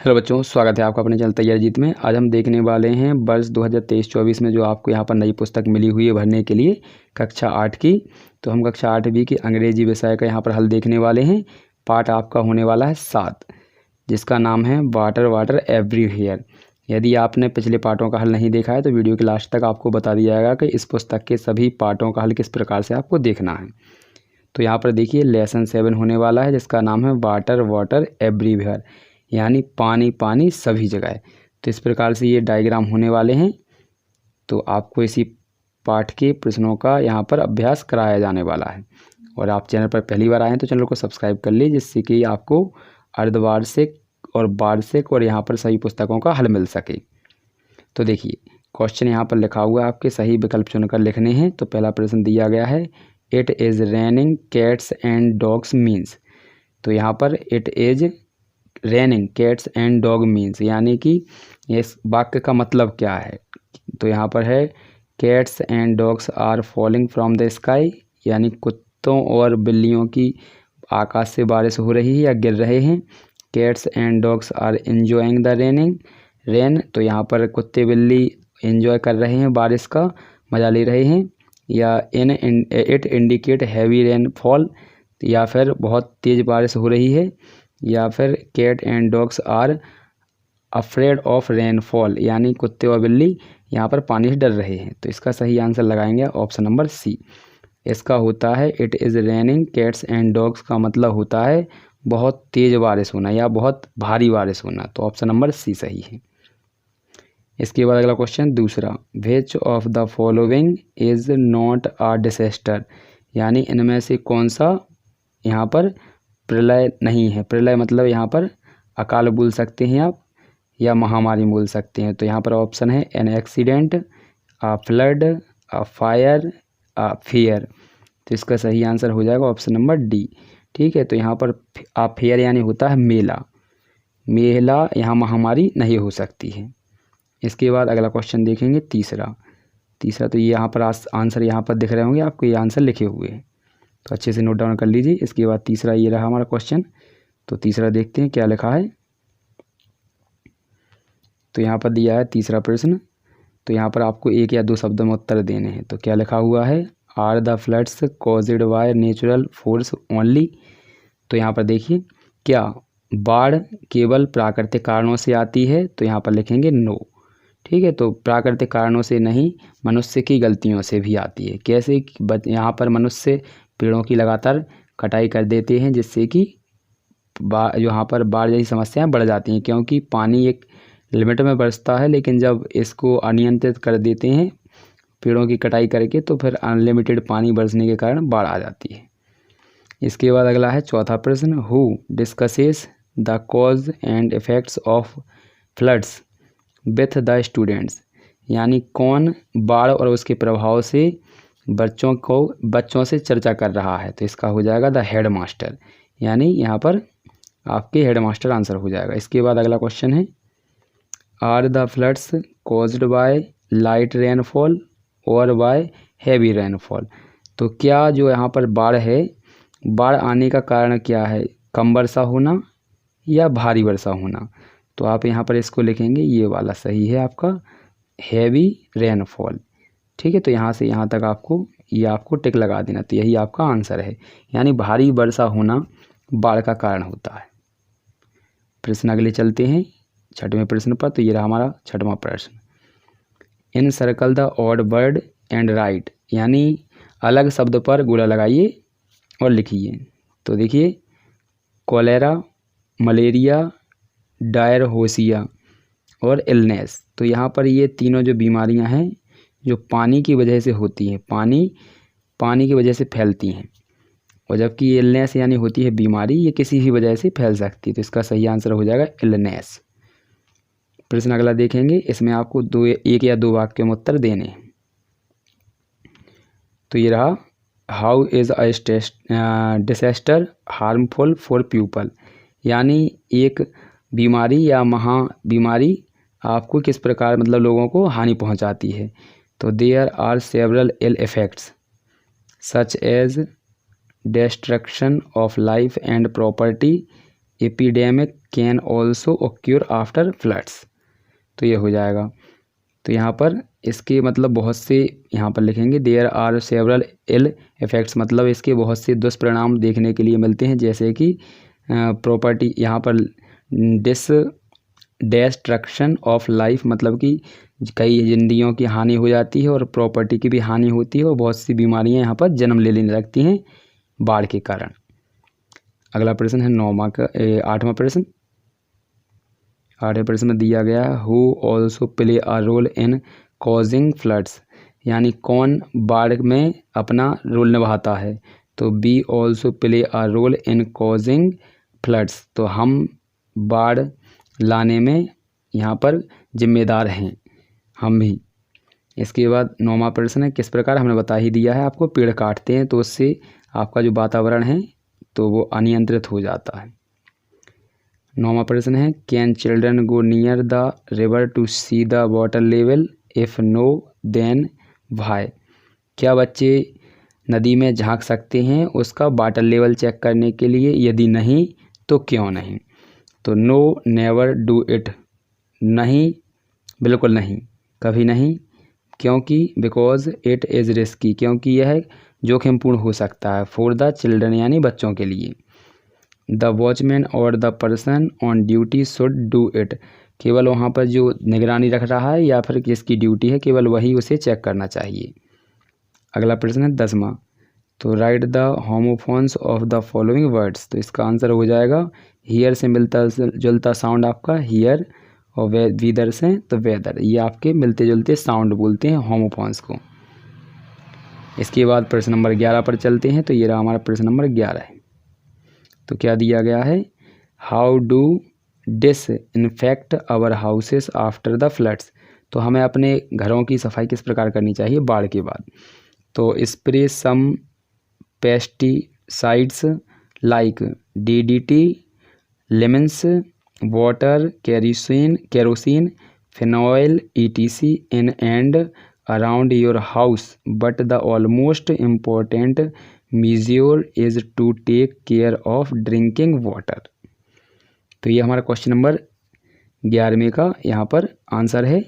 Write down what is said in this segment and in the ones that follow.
Hello बच्चों, स्वागत है आपका अपने चैनल तैयारी जीत में। आज हम देखने वाले हैं वर्ष 2023-24 में जो आपको यहाँ पर नई पुस्तक मिली हुई है भरने के लिए कक्षा 8 की। तो हम कक्षा 8वीं की अंग्रेजी विषय का यहाँ पर हल देखने वाले हैं। पाठ आपका होने वाला है 7, जिसका नाम है वाटर वाटर एवरीवेयर। यदि आपने पिछले पाठों का हल नहीं देखा है तो वीडियो के लास्ट तक आपको बता दिया जाएगा कि इस पुस्तक के सभी पाठों का हल किस प्रकार से आपको देखना है। तो यहाँ पर देखिए लेसन 7 होने वाला है, जिसका नाम है वाटर वाटर एवरीवेयर, यानी पानी पानी सभी जगह। तो इस प्रकार से ये डायग्राम होने वाले हैं। तो आपको इसी पाठ के प्रश्नों का यहाँ पर अभ्यास कराया जाने वाला है। और आप चैनल पर पहली बार आए हैं तो चैनल को सब्सक्राइब कर लीजिए, जिससे कि आपको अर्धवार्षिक और वार्षिक और यहाँ पर सभी पुस्तकों का हल मिल सके। तो देखिए क्वेश्चन यहाँ पर लिखा हुआ है, आपके सही विकल्प चुनकर लिखने हैं। तो पहला प्रश्न दिया गया है, it is raining cats and dogs means. तो यहाँ पर it is raining cats and dog means, यानी कि इस वाक्य का मतलब क्या है। तो यहाँ पर है cats and dogs are falling from the sky, यानी कुत्तों और बिल्लियों की आकाश से बारिश हो रही है या गिर रहे हैं। Cats and dogs are enjoying the rain, तो यहाँ पर कुत्ते बिल्ली एंजॉय कर रहे हैं, बारिश का मज़ा ले रहे हैं। या इट इंडिकेट हैवी रेनफॉल, या फिर बहुत तेज़ बारिश हो रही है। या फिर cat and dogs are afraid of rainfall, यानी कुत्ते और बिल्ली यहाँ पर पानी से डर रहे हैं। तो इसका सही आंसर लगाएंगे ऑप्शन नंबर सी। इसका होता है it is raining cats and dogs का मतलब होता है बहुत तेज़ बारिश होना या बहुत भारी बारिश होना। तो ऑप्शन नंबर सी सही है। इसके बाद अगला क्वेश्चन दूसरा, which of the following is not a disaster, यानी इनमें से कौन सा यहाँ पर प्रलय नहीं है। प्रलय मतलब यहाँ पर अकाल बोल सकते हैं आप, या महामारी बोल सकते हैं। तो यहाँ पर ऑप्शन है an accident, a flood, a fire, a fair. तो इसका सही आंसर हो जाएगा ऑप्शन नंबर डी। ठीक है, तो यहाँ पर फेयर यानी होता है मेला, यहाँ महामारी नहीं हो सकती है। इसके बाद अगला क्वेश्चन देखेंगे तीसरा। तो ये यहाँ पर आंसर यहाँ पर दिख रहे होंगे आपको, ये आंसर लिखे हुए हैं, तो अच्छे से नोट डाउन कर लीजिए। इसके बाद तीसरा ये रहा हमारा क्वेश्चन। तो तीसरा देखते हैं क्या लिखा है। तो यहाँ पर दिया है तीसरा प्रश्न। तो यहाँ पर आपको एक या दो शब्दों में उत्तर देने हैं। तो क्या लिखा हुआ है, are the floods caused by natural force only. तो यहाँ पर देखिए, क्या बाढ़ केवल प्राकृतिक कारणों से आती है। तो यहाँ पर लिखेंगे नो। ठीक है, तो प्राकृतिक कारणों से नहीं, मनुष्य की गलतियों से भी आती है। कैसे, यहाँ पर मनुष्य पेड़ों की लगातार कटाई कर देते हैं, जिससे कि यहाँ पर बाढ़ जैसी समस्याएं बढ़ जाती हैं। क्योंकि पानी एक लिमिट में बरसता है, लेकिन जब इसको अनियंत्रित कर देते हैं पेड़ों की कटाई करके, तो फिर अनलिमिटेड पानी बरसने के कारण बाढ़ आ जाती है। इसके बाद अगला है चौथा प्रश्न, who discusses the cause and effects of floods with the students, यानी कौन बाढ़ और उसके प्रभाव से बच्चों से चर्चा कर रहा है। तो इसका हो जाएगा द हेड मास्टर, यानी यहाँ पर आपके हेड मास्टर आंसर हो जाएगा। इसके बाद अगला क्वेश्चन है, are the floods caused by light rainfall और बाय हैवी रेनफॉल। तो क्या जो यहाँ पर बाढ़ है, बाढ़ आने का कारण क्या है, कम वर्षा होना या भारी वर्षा होना। तो आप यहाँ पर इसको लिखेंगे, ये वाला सही है आपका, हैवी रेनफॉल। ठीक है, तो यहाँ से यहाँ तक आपको टिक लगा देना। तो यही आपका आंसर है, यानी भारी वर्षा होना बाढ़ का कारण होता है। प्रश्न अगले चलते हैं छठवें प्रश्न पर। तो ये रहा हमारा छठवां प्रश्न, encircle the odd word and write, यानी अलग शब्द पर गोला लगाइए और लिखिए। तो देखिए, कोलेरा, मलेरिया, डायरहोसिया और इलनेस। तो यहाँ पर ये तीनों जो बीमारियाँ हैं जो पानी की वजह से होती हैं, पानी की वजह से फैलती हैं। और जबकि इलनेस यानी होती है बीमारी, ये किसी भी वजह से फैल सकती है। तो इसका सही आंसर हो जाएगा इलनेस। प्रश्न अगला देखेंगे, इसमें आपको एक या दो वाक्य में उत्तर देने हैं। तो ये रहा, how is a disaster harmful for people, यानी एक बीमारी या महाबीमारी आपको किस प्रकार मतलब लोगों को हानि पहुंचाती है। तो there are several ill effects such as destruction of life and property, epidemic can also occur after floods. तो ये हो जाएगा। तो यहाँ पर इसके मतलब बहुत से यहाँ पर लिखेंगे there are several ill effects, मतलब इसके बहुत से दुष्परिणाम देखने के लिए मिलते हैं, जैसे कि प्रॉपर्टी यहाँ पर डिस्ट्रक्शन ऑफ लाइफ, मतलब कि कई जिंदगियों की हानि हो जाती है और प्रॉपर्टी की भी हानि होती है और बहुत सी बीमारियां यहाँ पर जन्म ले लेने लगती हैं बाढ़ के कारण। अगला प्रश्न है 8वां प्रश्न। 8वें प्रश्न में दिया गया है who also play a role in causing floods, यानी कौन बाढ़ में अपना रोल निभाता है। तो be also play a role in causing floods, तो हम बाढ़ लाने में यहाँ पर जिम्मेदार हैं, हम भी। इसके बाद 9वां प्रश्न है किस प्रकार, हमने बता ही दिया है आपको, पेड़ काटते हैं तो उससे आपका जो वातावरण है तो वो अनियंत्रित हो जाता है। 9वां प्रश्न है can children go near the river to see the water level, if no then why, क्या बच्चे नदी में झांक सकते हैं उसका वाटर लेवल चेक करने के लिए, यदि नहीं तो क्यों नहीं। तो नो नेवर डू इट, नहीं बिल्कुल नहीं, कभी नहीं। क्योंकि बिकॉज इट इज़ रिस्की, क्योंकि यह जोखिमपूर्ण हो सकता है। फॉर द चिल्ड्रन, यानी बच्चों के लिए। द वॉचमैन और the person on duty should do it, केवल वहाँ पर जो निगरानी रख रहा है या फिर जिसकी ड्यूटी है केवल वही उसे चेक करना चाहिए। अगला प्रश्न है 10वां। तो right the homophones of the following words, तो इसका आंसर हो जाएगा हियर से मिलता जुलता साउंड आपका हियर, और वीदर से तो वेदर, ये आपके मिलते जुलते साउंड बोलते हैं होमोफोन्स को। इसके बाद प्रश्न नंबर 11 पर चलते हैं। तो ये रहा हमारा प्रश्न नंबर 11 है। तो क्या दिया गया है, how do disinfect our houses after the floods, तो हमें अपने घरों की सफाई किस प्रकार करनी चाहिए बाढ़ के बाद। तो spray some pesticides like DDT, lemons, water, kerosene, phenyl ETC in and around your house, but the almost important major is to take care of drinking water. तो ये हमारा क्वेश्चन नंबर 11वें का यहाँ पर आंसर है।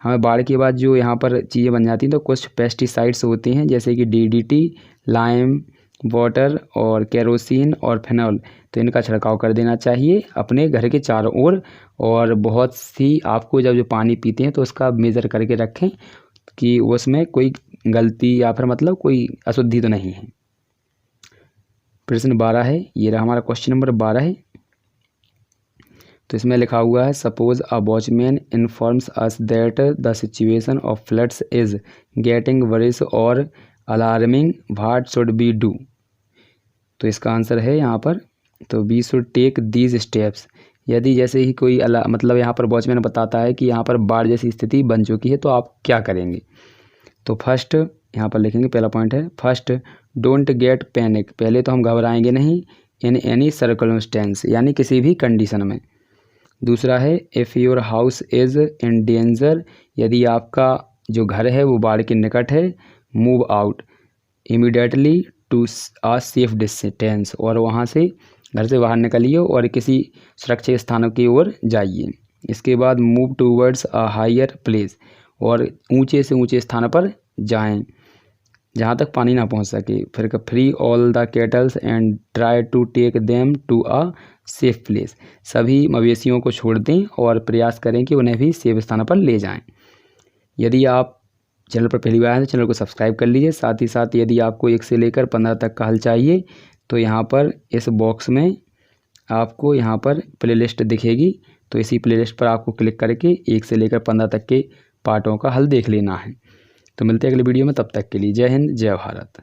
हमें बाढ़ के बाद जो यहाँ पर चीज़ें बन जाती हैं तो कुछ पेस्टिसाइड्स होते हैं जैसे कि DDT, लाइम वाटर और केरोसिन और फिनॉल, तो इनका छिड़काव कर देना चाहिए अपने घर के चारों ओर। और बहुत सी आपको जब जो पानी पीते हैं तो उसका मेज़र करके रखें कि उसमें कोई गलती या फिर मतलब कोई अशुद्धि तो नहीं है। प्रश्न 12 है, ये रहा हमारा क्वेश्चन नंबर 12 है। तो इसमें लिखा हुआ है suppose a watchman informs us that the situation of floods is getting worse और alarming, what should be do. तो इसका आंसर है यहाँ पर तो we should take these steps, यदि जैसे ही कोई मतलब यहाँ पर वॉचमैन बताता है कि यहाँ पर बाढ़ जैसी स्थिति बन चुकी है तो आप क्या करेंगे। तो फर्स्ट यहाँ पर लिखेंगे, पहला पॉइंट है फर्स्ट डोंट गेट पैनिक, पहले तो हम घबराएंगे नहीं, इन एनी सर्कमस्टेंस, यानी किसी भी कंडीशन में। दूसरा है if your house is in danger, यदि आपका जो घर है वो बाढ़ के निकट है, move out immediately to a safe distance, और वहाँ से घर से बाहर निकलिए और किसी सुरक्षित स्थानों की ओर जाइए। इसके बाद move towards a higher place, और ऊंचे से ऊंचे स्थान पर जाएं जहाँ तक पानी ना पहुँच सके। फिर free all the cattles and try to take them to a safe place, सभी मवेशियों को छोड़ दें और प्रयास करें कि उन्हें भी सेफ स्थान पर ले जाएं। यदि आप चैनल पर पहली बार आए तो चैनल को सब्सक्राइब कर लीजिए। साथ ही साथ यदि आपको 1 से लेकर 15 तक का हल चाहिए तो यहाँ पर इस बॉक्स में आपको यहाँ पर प्लेलिस्ट दिखेगी, तो इसी प्लेलिस्ट पर आपको क्लिक करके 1 से लेकर 15 तक के पार्टों का हल देख लेना है। तो मिलते हैं अगले वीडियो में, तब तक के लिए जय हिंद जय भारत।